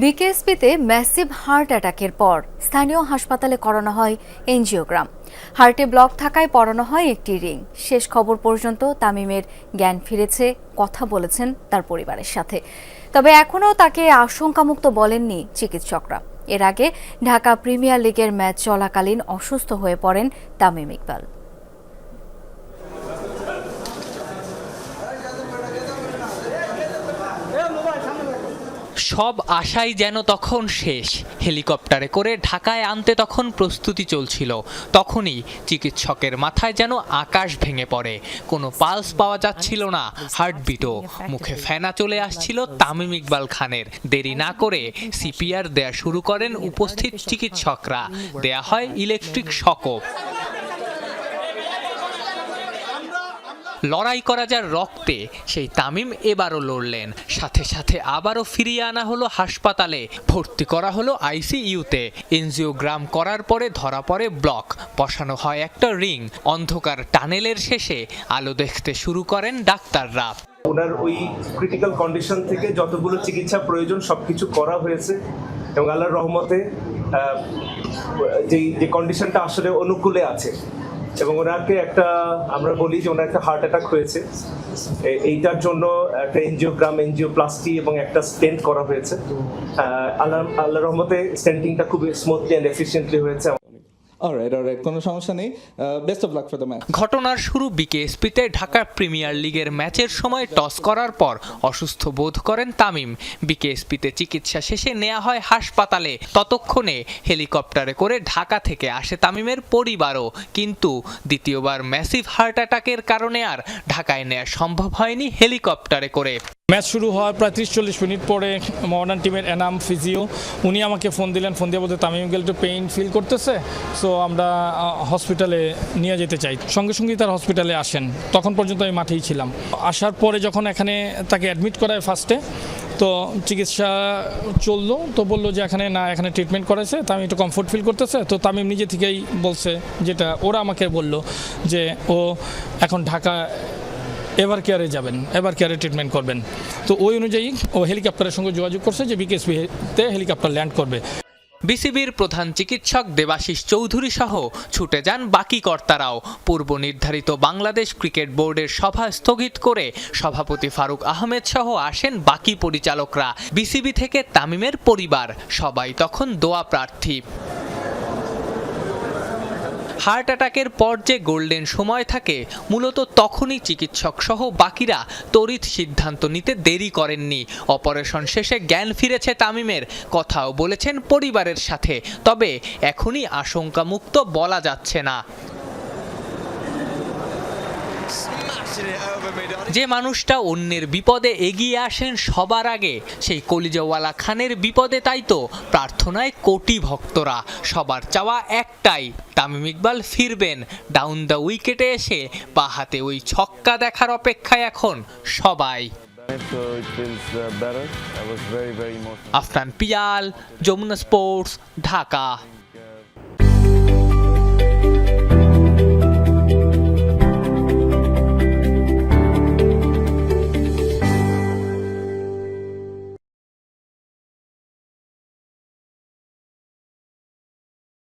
বিকেএসপিতে massive heart অ্যাটাকের পর স্থানীয় হাসপাতালে করানো হয় এনজিওগ্রাম। হার্টে ব্লক থাকায় পরানো হয় একটি রিং। শেষ খবর পর্যন্ত তামিমের জ্ঞান ফিরেছে, কথা বলেছেন তার পরিবারের সাথে। তবে এখনও তাকে আশঙ্কামুক্ত বলেননি চিকিৎসকরা। এর আগে ঢাকা প্রিমিয়ার লিগের ম্যাচ চলাকালীন অসুস্থ হয়ে পড়েন তামিম ইকবাল। সব আশাই যেন তখন শেষ। হেলিকপ্টারে করে ঢাকায় আনতে তখন প্রস্তুতি চলছিল। তখনই চিকিৎসকের মাথায় যেন আকাশ ভেঙে পড়ে। কোনো পালস পাওয়া যাচ্ছিল না, হার্টবিটও। মুখে ফেনা চলে আসছিল তামিম ইকবাল খানের। দেরি না করে সিপিআর দেয়া শুরু করেন উপস্থিত চিকিৎসকরা। দেয়া হয় ইলেকট্রিক শকও। লড়াই করা যার রক্তে সেই তামিম এবারও লড়লেন। সাথে সাথে আবারও ফিরিয়ে আনা হলো হাসপাতালে, ভর্তি করা হলো আইসিইউতে। এনজিওগ্রাম করার পরে ধরা পড়ে ব্লক, বসানো হয় একটা রিং। অন্ধকার টানেলের শেষে আলো দেখতে শুরু করেন ডাক্তাররা। ওনার ওই ক্রিটিক্যাল কন্ডিশন থেকে যতগুলো চিকিৎসা প্রয়োজন সবকিছু করা হয়েছে এবং আল্লাহর রহমতে যে কন্ডিশনটা আসলে অনুকূলে আছে এবং ওনাকে আমরা বলি যে ওনার একটা হার্ট অ্যাটাক হয়েছে। এইটার জন্য একটা এনজিওপ্লাস্টি এবং একটা স্টেন্ট করা হয়েছে। আল্লাহর রহমতে স্টেন্টিংটা খুব স্মুথলি এন্ড এফিশিয়েন্টলি হয়েছে। কোনো সমস্যা নেই। Best of luck for the match. ঘটনার শুরু বিকেএসপিতে ঢাকা প্রিমিয়ার লিগের ম্যাচের সময় টস করার পর অসুস্থ বোধ করেন তামিম। বিকেএসপিতে চিকিৎসা শেষে নেওয়া হয় হাসপাতালে। ততক্ষণে হেলিকপ্টারে করে ঢাকা থেকে আসে তামিমের পরিবারও। কিন্তু দ্বিতীয়বার ম্যাসিভ হার্ট অ্যাটাকের কারণে আর ঢাকায় নেওয়া সম্ভব হয়নি হেলিকপ্টারে করে। ম্যাচ শুরু হওয়ার প্রায় 30-40 মিনিট পরে মডার্ন টিমের এনাম ফিজিও উনি আমাকে ফোন দিলেন। ফোন দিয়ে বলতে তামিম ইকবাল একটু পেইন ফিল করতেছে, সো আমরা হসপিটালে নিয়ে যেতে চাই। সঙ্গে সঙ্গেই তার হসপিটালে আসেন। তখন পর্যন্ত আমি মাঠেই ছিলাম। আসার পরে যখন এখানে তাকে অ্যাডমিট করায় ফার্স্টে, তো চিকিৎসা চললো, তো বললো যে এখানে ট্রিটমেন্ট করেছে, তামিম একটু কমফোর্ট ফিল করতেছে। তো তামিম নিজে থেকেই বলছে, যেটা ওরা আমাকে বললো, যে ও এখন ঢাকা এভার কেয়ারে যাবেন, এভার কেয়ারে ট্রিটমেন্ট করবেন। তো ওই অনুযায়ী ও হেলিকপ্টারের সঙ্গে যোগাযোগ করছে যে বিকেএসপিতে হেলিকপ্টার ল্যান্ড করবে। বিসিবির প্রধান চিকিৎসক দেবাশিস চৌধুরী সহ ছুটে যান বাকি কর্তারাও। পূর্ব নির্ধারিত বাংলাদেশ ক্রিকেট বোর্ডের সভা স্থগিত করে সভাপতি ফারুক আহমেদ সহ আসেন বাকি পরিচালকরা। বিসিবি থেকে তামিমের পরিবার, সবাই তখন দোয়া প্রার্থী। হার্ট অ্যাটাকের পর যে গোল্ডেন সময় থাকে, মূলত তখনই চিকিৎসক সহ বাকিরা তড়িৎ সিদ্ধান্ত নিতে দেরি করেননি। অপারেশন শেষে জ্ঞান ফিরেছে তামিমের, কথাও বলেছেন পরিবারের সাথে। তবে এখনই আশঙ্কামুক্ত বলা যাচ্ছে না। যে মানুষটা অন্যের বিপদে এগিয়ে আসেন সবার আগে, সেই কলিজাওয়ালা খানের বিপদে তাই তো প্রার্থনায় কোটি ভক্তরা। সবার চাওয়া একটাই, তামিম ইকবাল ফিরবেন। ডাউন দ্য উইকেটে এসে বাঁ হাতে ওই ছক্কা দেখার অপেক্ষায় এখন সবাই। আফরান পিয়াল, যমুনা স্পোর্টস, ঢাকা।